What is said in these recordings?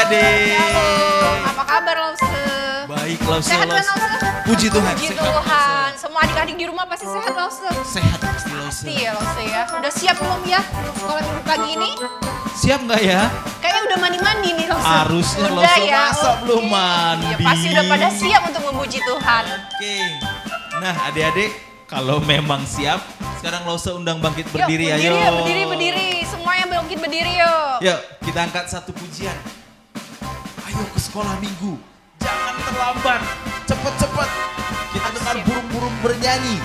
adik-adik. Shalom, apa kabar Lause? Baik Lause. Sehat kan Lause? Puji Tuhan. Puji sehat, Tuhan. Semua adik-adik di rumah pasti sehat Lause? Sehat pasti Lause. Pasti ya Lause ya. Udah siap belum ya untuk sekolah minggu pagi ini? Siap nggak ya? Kayaknya udah mandi-mandi nih Lause. Harusnya udah Lause, ya. masa belum mandi? Ya, pasti udah pada siap untuk memuji Tuhan. Oke. Nah adik-adik, kalau memang siap, sekarang Lause undang bangkit berdiri, yuk, ayo. Berdiri. Semuanya bangkit berdiri yuk. Yuk, kita angkat satu pujian. Ayo ke sekolah minggu. Jangan terlambat. Cepet-cepet. Kita dengar burung-burung bernyanyi.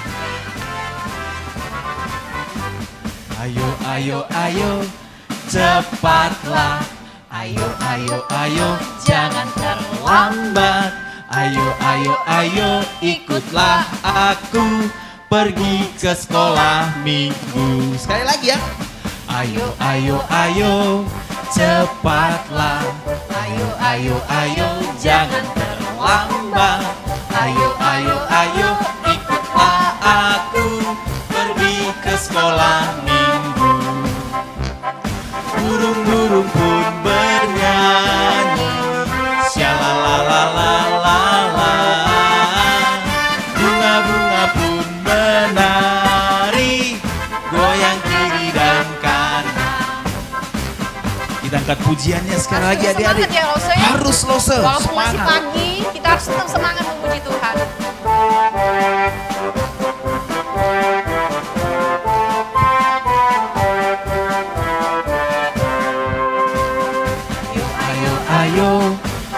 Ayo, ayo, ayo. Cepatlah. Ayo, ayo, ayo. Jangan terlambat. Ayo, ayo, ayo. Ikutlah aku. Pergi ke sekolah minggu. Sekali lagi ya. Ayo, ayo, ayo. Cepatlah. Ayo, ayo, ayo. Jangan terlambat. Ayo, ayo, ayo. Ikutlah aku. Pergi ke sekolah minggu. Burung-burung pun bernyanyi. Syalalalalala. Bunga-bunga pun menari. Goyang kiri dan kanan. Kita angkat pujiannya sekali lagi adik-adik. Semangat ya Lause ya. Harus Lause. Walaupun masih Semangat. pagi, kita harus tetap semangat memuji Tuhan. Ayo, ayo,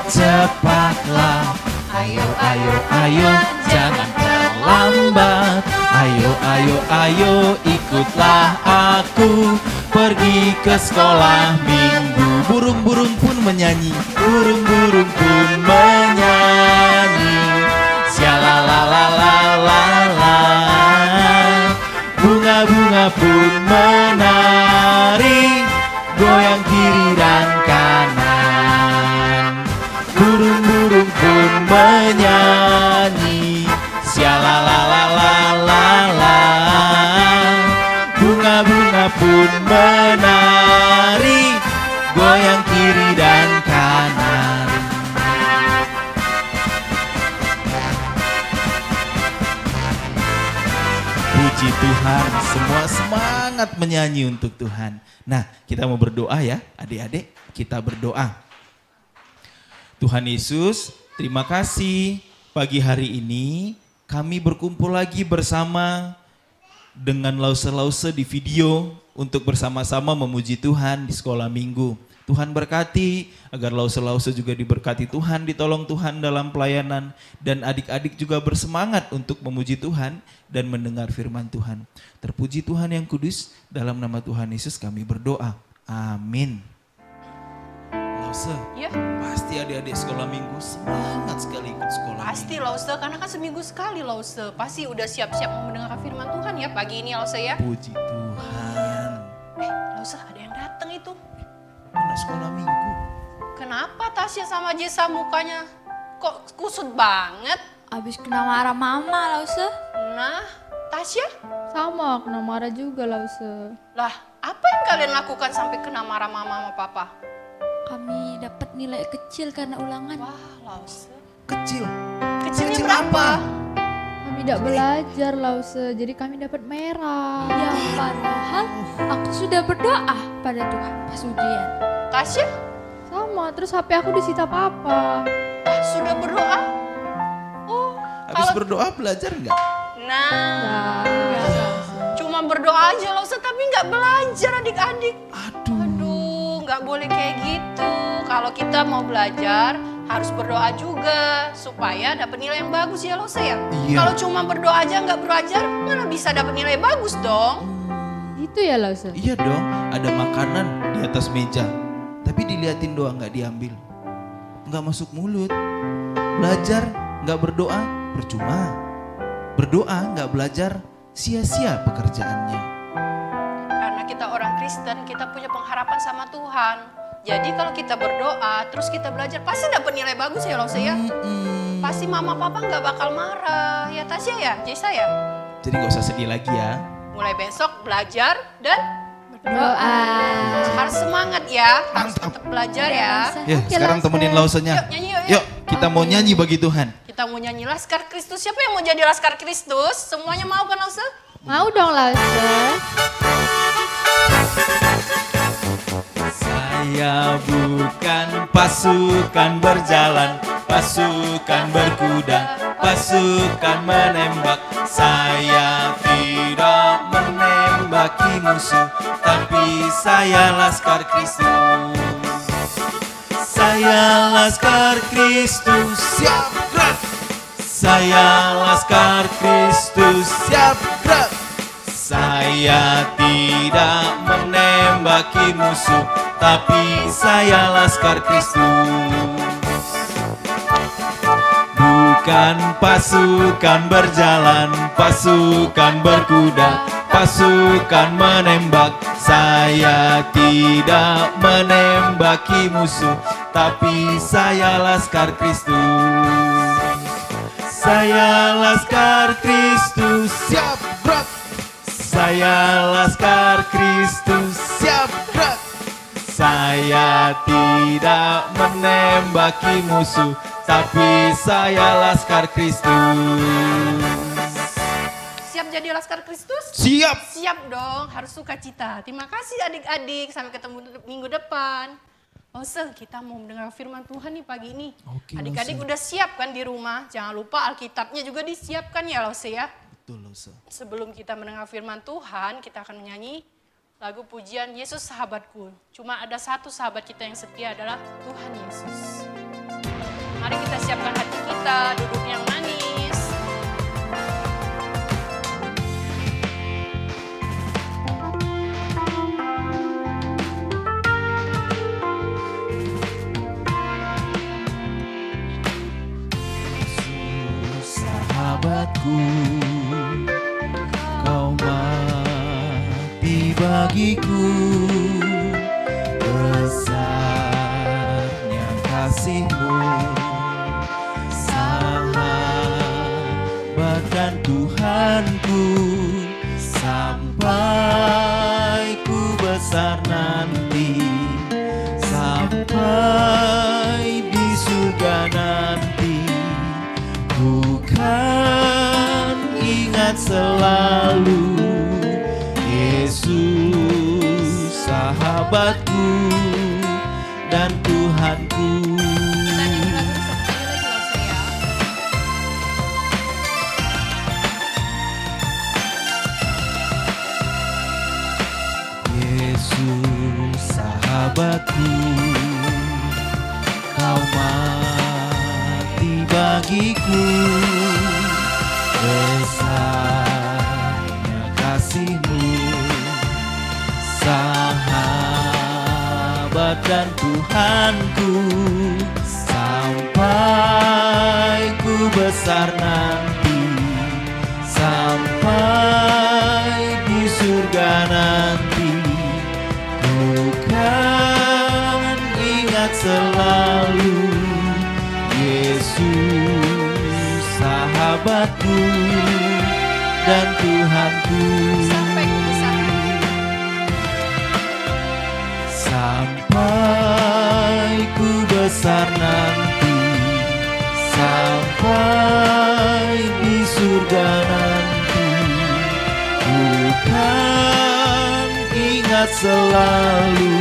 cepatlah. Ayo, ayo, ayo, jangan terlambat. Ayo, ayo, ayo, ikutlah aku. Pergi ke sekolah minggu. Burung-burung pun menyanyi. Burung-burung pun menyanyi. Syalalalalala. Bunga-bunga pun menari. Goyang kiri dan kanan. Burung-burung pun menyanyi. Syalalalalala. Bunga-bunga pun menari. Goyang kiri dan kanan. Puji Tuhan, semua semangat menyanyi untuk Tuhan. Nah, kita mau berdoa ya, adik-adik, kita berdoa. Tuhan Yesus, terima kasih pagi hari ini kami berkumpul lagi bersama dengan Lause-Lause di video untuk bersama-sama memuji Tuhan di sekolah minggu. Tuhan berkati agar Lause-Lause juga diberkati Tuhan, ditolong Tuhan dalam pelayanan. Dan adik-adik juga bersemangat untuk memuji Tuhan dan mendengar firman Tuhan. Terpuji Tuhan yang kudus, dalam nama Tuhan Yesus kami berdoa. Amin. Lause, Ya, pasti adik-adik sekolah minggu semangat sekali ikut sekolah pasti minggu. Lause, karena kan seminggu sekali Lause. Pasti udah siap-siap mau mendengarkan firman Tuhan ya pagi ini Lause ya. Puji Tuhan. Lause, ada yang datang itu. Mana sekolah minggu? Kenapa Tasya sama Jessa mukanya kok kusut banget? Abis kena marah mama, Lause. Nah, Tasya? Sama, kena marah juga Lause. Lah, apa yang kalian lakukan sampai kena marah mama sama papa? Kami dapat nilai kecil karena ulangan. Wah, Lause. Kecil. Kecilnya Kecil berapa? Kami tidak belajar Lause, jadi kami dapat merah. Ya padahal aku sudah berdoa pada Tuhan pas ujian. Tasya? Sama, terus HP aku disita papa. Sudah berdoa? Oh, Habis berdoa belajar enggak? nah, Ya, cuma berdoa aja Lause, tapi nggak belajar adik-adik. Aduh. Aduh, nggak boleh kayak gitu. Kalau kita mau belajar, harus berdoa juga supaya dapat nilai yang bagus ya Lause ya. Iya. Kalau cuma berdoa aja nggak belajar, mana bisa dapat nilai bagus dong? itu ya Lause. Iya dong, ada makanan di atas meja. Tapi diliatin doang, nggak diambil. Nggak masuk mulut. Belajar, nggak berdoa, percuma. Berdoa, nggak belajar, sia-sia pekerjaannya. Karena kita orang Kristen, kita punya pengharapan sama Tuhan. Jadi kalau kita berdoa, terus kita belajar, pasti dapat nilai bagus ya Lause ya. Pasti mama papa nggak bakal marah. Ya Tasya ya, Jessa ya. Jadi nggak usah sedih lagi ya. Mulai besok belajar dan Doa. harus semangat semangat ya, harus tetap belajar ya. Ya, sekarang temenin Lausenya. Yuk, nyanyi yuk. Yuk, kita mau nyanyi bagi Tuhan. Kita mau nyanyi Laskar Kristus. Siapa yang mau jadi Laskar Kristus? Semuanya mau kan Lause? Mau dong Lause. Saya bukan pasukan berjalan, pasukan berkuda, pasukan menembak. Saya tidak menembaki musuh, tapi saya Laskar Kristus. Saya Laskar Kristus, siap gerak. Saya Laskar Kristus, siap gerak. Saya tidak menembaki musuh, tapi saya Laskar Kristus. Bukan pasukan berjalan, pasukan berkuda, pasukan menembak. Saya tidak menembaki musuh, tapi saya Laskar Kristus. Saya Laskar Kristus, siap gerak. Saya Laskar Kristus, siap gerak. Saya tidak menembaki musuh, tapi saya Laskar Kristus. Siap jadi Laskar Kristus? Siap. Siap dong, harus sukacita. Terima kasih adik-adik, sampai ketemu minggu depan. Lause, kita mau mendengar firman Tuhan nih pagi ini. Oke, Adik-adik Lause. udah siap kan di rumah? Jangan lupa Alkitabnya juga disiapkan ya Lause ya. Betul, Lause. Sebelum kita mendengar firman Tuhan, kita akan menyanyi lagu pujian Yesus Sahabatku. Cuma ada satu sahabat kita yang setia adalah Tuhan Yesus. Mari kita siapkan hati kita, duduk yang manis. Sahabatku, kau mati bagiku, besarnya kasih-Mu, sahabat dan Tuhanku, sampai ku besar nanti, sampai di surga nanti. Bukan ingat selalu Yesus sahabatku dan Tuhanku. Kita nyanyi lagu sekali lagi Lause ya. Yesus sahabatku, kau mati bagiku, besarnya kasih-Mu, sahabat dan Tuhanku, sampai ku besar nanti, sampai di surga nanti. Bukan ingat selalu Yesus sahabatku dan Tuhanku, Sampai ku besar nanti. sampai ku besar nanti, sampai di surga nanti. Bukan ingat selalu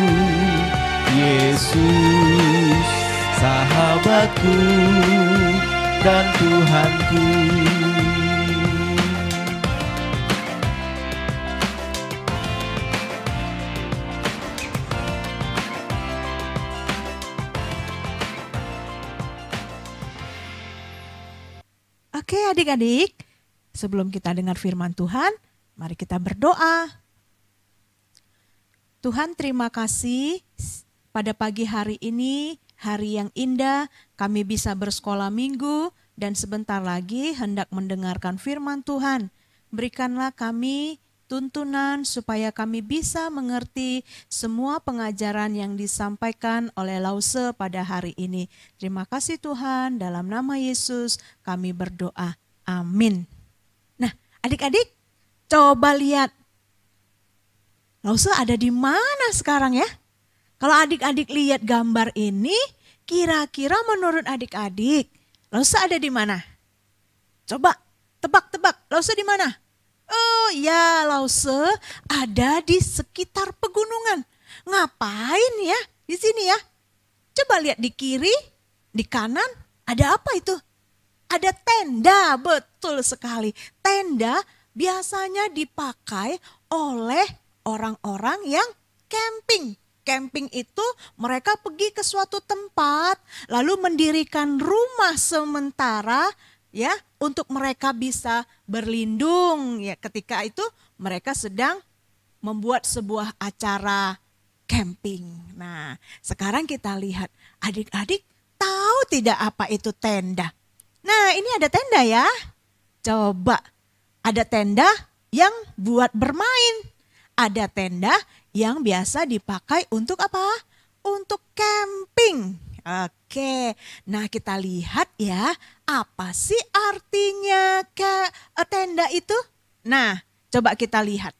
Yesus sahabatku dan Tuhanku. Oke adik-adik, sebelum kita dengar firman Tuhan, mari kita berdoa. Tuhan, terima kasih pada pagi hari ini, hari yang indah, kami bisa bersekolah minggu dan sebentar lagi hendak mendengarkan firman Tuhan. Berikanlah kami tuntunan supaya kami bisa mengerti semua pengajaran yang disampaikan oleh Lause pada hari ini. Terima kasih Tuhan, dalam nama Yesus kami berdoa. Amin. Nah, adik-adik, coba lihat. Lause ada di mana sekarang ya? Kalau adik-adik lihat gambar ini, kira-kira menurut adik-adik, Lause ada di mana? Coba tebak-tebak, Lause di mana? Oh ya, Lause ada di sekitar pegunungan. Ngapain ya di sini ya? Coba lihat di kiri, di kanan, ada apa itu? Ada tenda, betul sekali. Tenda biasanya dipakai oleh orang-orang yang camping. Camping itu mereka pergi ke suatu tempat lalu mendirikan rumah sementara ya untuk mereka bisa berlindung ya ketika itu mereka sedang membuat sebuah acara camping. Nah, sekarang kita lihat adik-adik tahu tidak apa itu tenda? Nah, ini ada tenda ya. Coba ada tenda yang buat bermain. Ada tenda yang biasa dipakai untuk apa? Untuk camping. Oke, nah kita lihat ya, apa sih artinya tenda itu? Nah, coba kita lihat.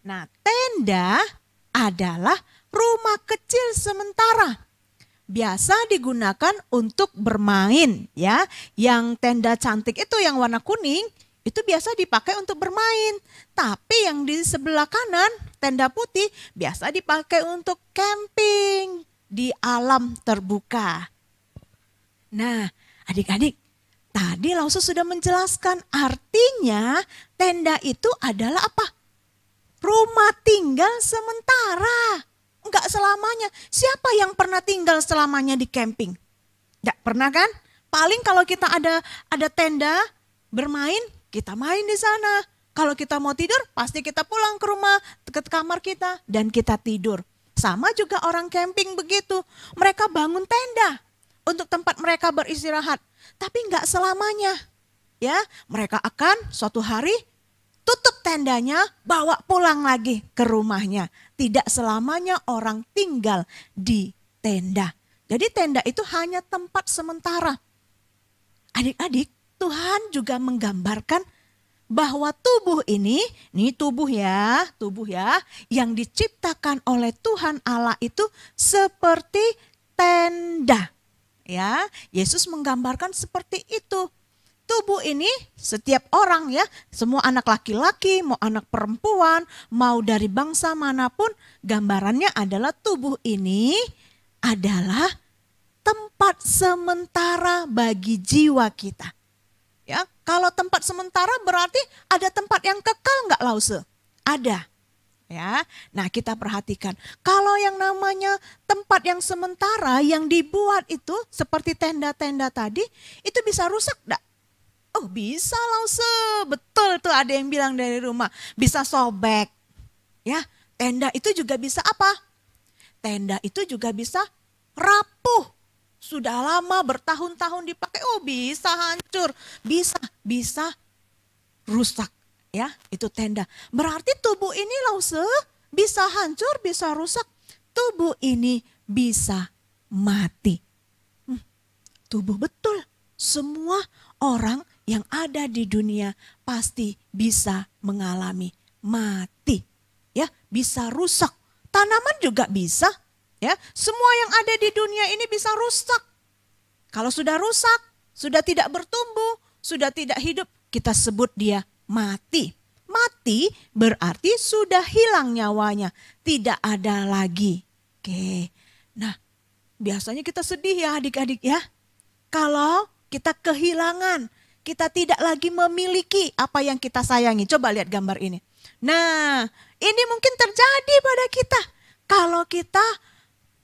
Nah, tenda adalah rumah kecil sementara. Biasa digunakan untuk bermain ya. Yang tenda cantik itu yang warna kuning, itu biasa dipakai untuk bermain. Tapi yang di sebelah kanan, tenda putih, biasa dipakai untuk camping di alam terbuka. Nah, adik-adik, tadi Lause sudah menjelaskan artinya tenda itu adalah apa? Rumah tinggal sementara. Enggak selamanya. Siapa yang pernah tinggal selamanya di camping? Enggak pernah kan? Paling kalau kita ada tenda bermain, kita main di sana. Kalau kita mau tidur, pasti kita pulang ke rumah, ke kamar kita, dan kita tidur. Sama juga orang camping begitu. Mereka bangun tenda untuk tempat mereka beristirahat. Tapi enggak selamanya. Ya, mereka akan suatu hari tutup tendanya, bawa pulang lagi ke rumahnya. Tidak selamanya orang tinggal di tenda. Jadi tenda itu hanya tempat sementara. Adik-adik, Tuhan juga menggambarkan bahwa tubuh ini tubuh ya, yang diciptakan oleh Tuhan Allah itu seperti tenda. Ya, Yesus menggambarkan seperti itu. Tubuh ini setiap orang ya, semua anak laki-laki, mau anak perempuan, mau dari bangsa manapun, gambarannya adalah tubuh ini adalah tempat sementara bagi jiwa kita. Ya, kalau tempat sementara berarti ada tempat yang kekal enggak Lause? Ada. Ya. Nah, kita perhatikan. Kalau yang namanya tempat yang sementara yang dibuat itu seperti tenda-tenda tadi, itu bisa rusak enggak? Oh, bisa Lause. Betul tuh ada yang bilang dari rumah, bisa sobek. Ya, tenda itu juga bisa apa? Tenda itu juga bisa rapuh. Sudah lama bertahun-tahun dipakai, oh bisa hancur, bisa rusak ya, itu tenda. Berarti tubuh ini Lause bisa hancur, bisa rusak. Tubuh ini bisa mati. Tubuh betul, semua orang yang ada di dunia pasti bisa mengalami mati. Ya, bisa rusak. Tanaman juga bisa. Ya, semua yang ada di dunia ini bisa rusak. Kalau sudah rusak, sudah tidak bertumbuh, sudah tidak hidup, kita sebut dia mati. Mati berarti sudah hilang nyawanya, tidak ada lagi. Oke. Nah, biasanya kita sedih ya adik-adik ya. Kalau kita kehilangan, kita tidak lagi memiliki apa yang kita sayangi. Coba lihat gambar ini. Nah, ini mungkin terjadi pada kita. Kalau kita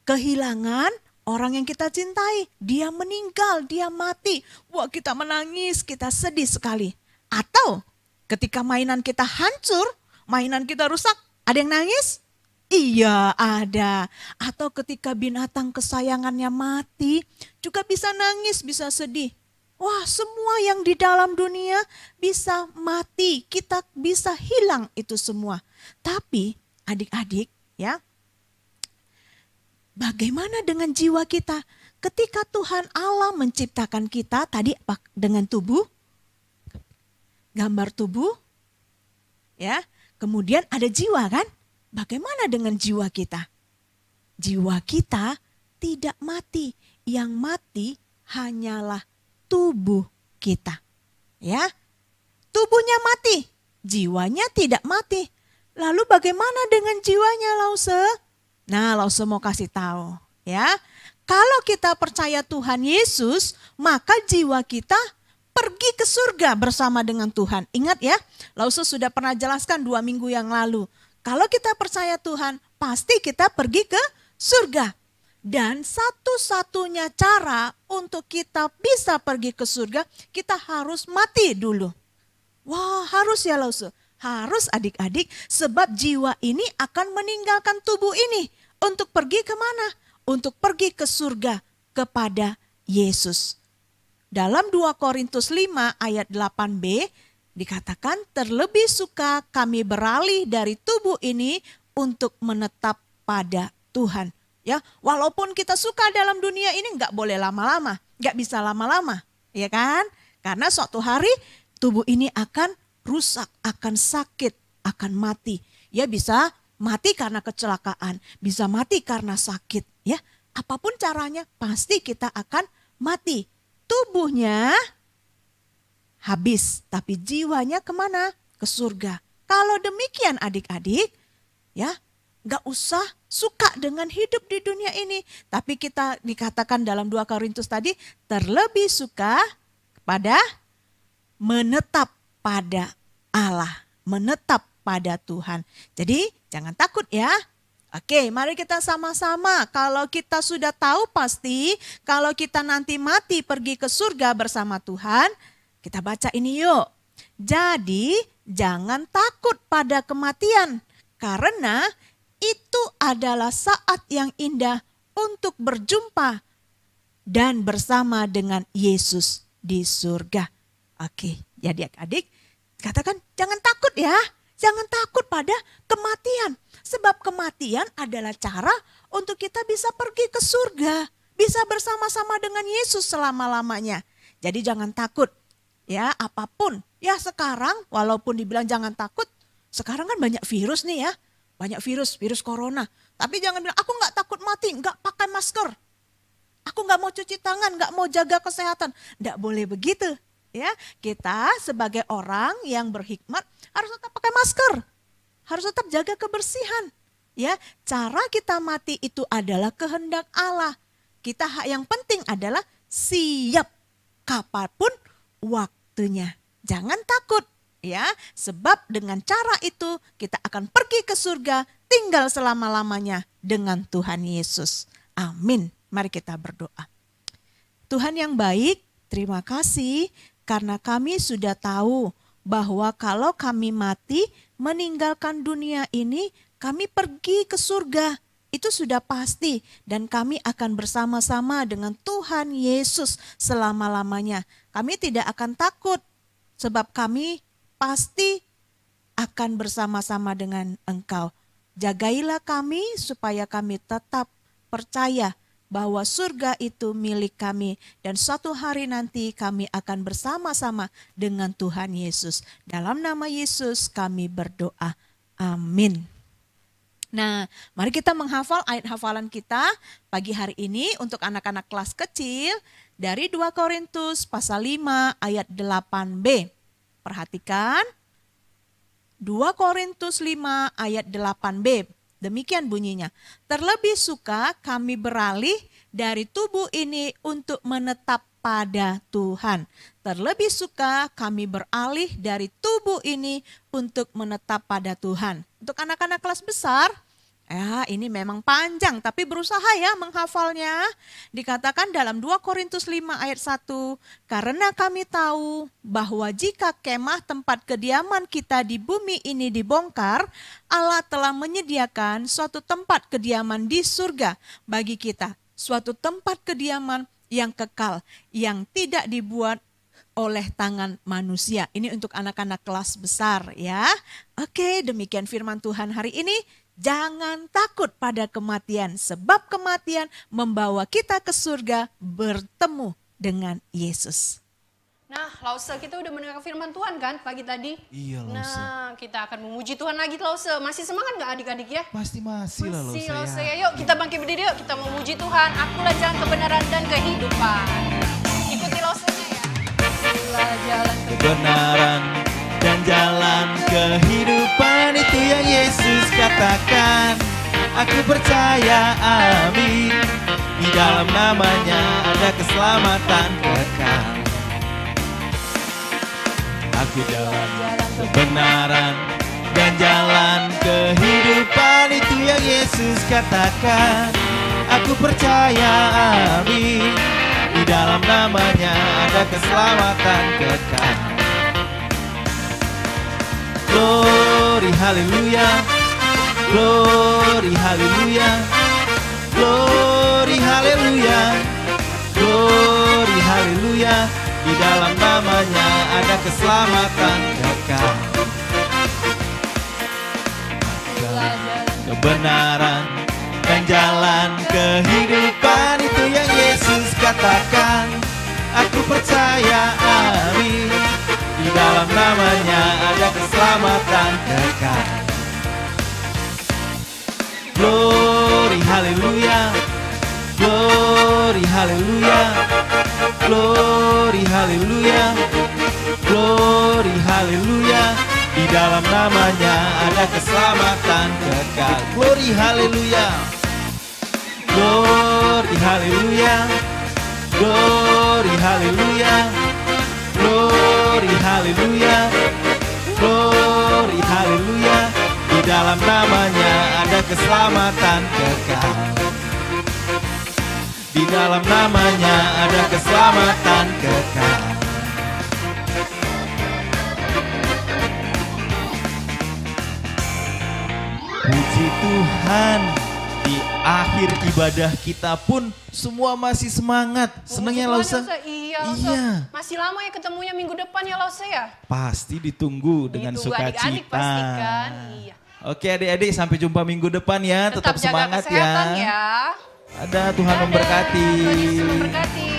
kehilangan orang yang kita cintai, dia meninggal, dia mati. Wah, kita menangis, kita sedih sekali. Atau ketika mainan kita hancur, mainan kita rusak, ada yang nangis? Iya, ada. Atau ketika binatang kesayangannya mati, juga bisa nangis, bisa sedih. Wah, semua yang di dalam dunia bisa mati, kita bisa hilang itu semua. Tapi adik-adik ya, bagaimana dengan jiwa kita? Ketika Tuhan Allah menciptakan kita tadi dengan tubuh, gambar tubuh, ya, kemudian ada jiwa kan? Bagaimana dengan jiwa kita? jiwa kita tidak mati. Yang mati hanyalah tubuh kita. Ya, tubuhnya mati, jiwanya tidak mati. Lalu bagaimana dengan jiwanya, Lause? Nah, Lause mau kasih tahu, ya. Kalau kita percaya Tuhan Yesus, maka jiwa kita pergi ke surga bersama dengan Tuhan. Ingat ya, Lause sudah pernah jelaskan 2 minggu yang lalu. Kalau kita percaya Tuhan, pasti kita pergi ke surga. Dan satu-satunya cara untuk kita bisa pergi ke surga, kita harus mati dulu. Wah, harus ya Lause. Harus adik-adik, sebab jiwa ini akan meninggalkan tubuh ini. Untuk pergi kemana? Untuk pergi ke surga kepada Yesus. Dalam 2 Korintus 5 ayat 8b dikatakan, terlebih suka kami beralih dari tubuh ini untuk menetap pada Tuhan. Ya, walaupun kita suka dalam dunia ini nggak boleh lama-lama, nggak bisa lama-lama, ya kan? Karena suatu hari tubuh ini akan rusak, akan sakit, akan mati. Ya bisa mati karena kecelakaan, bisa mati karena sakit. Ya, apapun caranya pasti kita akan mati. Tubuhnya habis, tapi jiwanya kemana? Ke surga. Kalau demikian adik-adik, ya gak usah suka dengan hidup di dunia ini. Tapi kita dikatakan dalam 2 Korintus tadi, terlebih suka pada menetap pada Allah. Menetap pada Tuhan. Jadi jangan takut ya. Oke, mari kita sama-sama. Kalau kita sudah tahu pasti, kalau kita nanti mati pergi ke surga bersama Tuhan, kita baca ini yuk. Jadi jangan takut pada kematian. Karena itu adalah saat yang indah untuk berjumpa dan bersama dengan Yesus di surga. Oke, jadi adik-adik katakan jangan takut ya. Jangan takut pada kematian. Sebab kematian adalah cara untuk kita bisa pergi ke surga. Bisa bersama-sama dengan Yesus selama-lamanya. Jadi jangan takut ya apapun. Ya sekarang walaupun dibilang jangan takut. Sekarang kan banyak virus nih ya. Banyak virus corona. Tapi jangan bilang, aku gak takut mati, gak pakai masker. Aku gak mau cuci tangan, gak mau jaga kesehatan. Gak boleh begitu. Ya, kita sebagai orang yang berhikmat harus tetap pakai masker. Harus tetap jaga kebersihan. Ya, cara kita mati itu adalah kehendak Allah. Kita yang penting adalah siap kapanpun waktunya. Jangan takut. Ya, sebab dengan cara itu kita akan pergi ke surga, tinggal selama-lamanya dengan Tuhan Yesus. Amin. Mari kita berdoa. Tuhan yang baik, terima kasih karena kami sudah tahu bahwa kalau kami mati meninggalkan dunia ini, kami pergi ke surga. Itu sudah pasti dan kami akan bersama-sama dengan Tuhan Yesus selama-lamanya. Kami tidak akan takut sebab kami pasti akan bersama-sama dengan Engkau. Jagailah kami supaya kami tetap percaya bahwa surga itu milik kami. Dan suatu hari nanti kami akan bersama-sama dengan Tuhan Yesus. Dalam nama Yesus kami berdoa. Amin. Nah, mari kita menghafal ayat hafalan kita pagi hari ini untuk anak-anak kelas kecil. Dari 2 Korintus pasal 5 ayat 8b. Perhatikan 2 Korintus 5 ayat 8b. Demikian bunyinya. Terlebih suka kami beralih dari tubuh ini untuk menetap pada Tuhan. Terlebih suka kami beralih dari tubuh ini untuk menetap pada Tuhan. Untuk anak-anak kelas besar, ya ini memang panjang tapi berusaha ya menghafalnya. Dikatakan dalam 2 Korintus 5 ayat 1, karena kami tahu bahwa jika kemah tempat kediaman kita di bumi ini dibongkar, Allah telah menyediakan suatu tempat kediaman di surga bagi kita. Suatu tempat kediaman yang kekal, yang tidak dibuat oleh tangan manusia. Ini untuk anak-anak kelas besar ya. Oke, demikian firman Tuhan hari ini. Jangan takut pada kematian, sebab kematian membawa kita ke surga bertemu dengan Yesus. Nah, Lause, kita udah mendengar firman Tuhan kan pagi tadi? Iya, Lause. Nah, kita akan memuji Tuhan lagi, Lause. Masih semangat nggak adik-adik ya? Pasti masih lah Masih, Lause Lause ya. ya. Yuk, kita bangkit berdiri yuk. Kita memuji Tuhan. Akulah jalan kebenaran dan kehidupan. Ikuti Lause-nya ya. Akulah jalan Kebenaran dan jalan kehidupan, itu yang Yesus katakan. Aku percaya, amin. Di dalam namanya ada keselamatan kekal. Aku jalan kebenaran dan jalan kehidupan, itu yang Yesus katakan. Aku percaya, amin. Di dalam namanya ada keselamatan kekal. Glory, haleluya. Glory, haleluya. Glory, haleluya. Glory, haleluya. Di dalam namanya ada keselamatan kekal. Kebenaran dan jalan kehidupan, itu yang Yesus katakan. Aku percaya, amin. Di dalam namanya ada keselamatan kekal. Glory, haleluya. Glory, haleluya. Glory, haleluya. Glory, haleluya. Di dalam namanya ada keselamatan kekal. Glory, haleluya. Glory, haleluya. Glory, haleluya. Glory, haleluya. Glory, haleluya. Di dalam namanya ada keselamatan kekal. Di dalam namanya ada keselamatan kekal. Puji Tuhan, di akhir ibadah kita pun semua masih semangat. Senangnya Lause? Iya, Lause. Iya. Masih lama ya ketemunya minggu depan ya Lause ya? Pasti ditunggu dengan Ditunggu adik-adik sukacita. pastikan, iya. Oke adik-adik, sampai jumpa minggu depan ya. Tetap Tetap jaga semangat kesehatan ya. ya. Ada Tuhan Dadah, memberkati. Tuhan Yesus memberkati.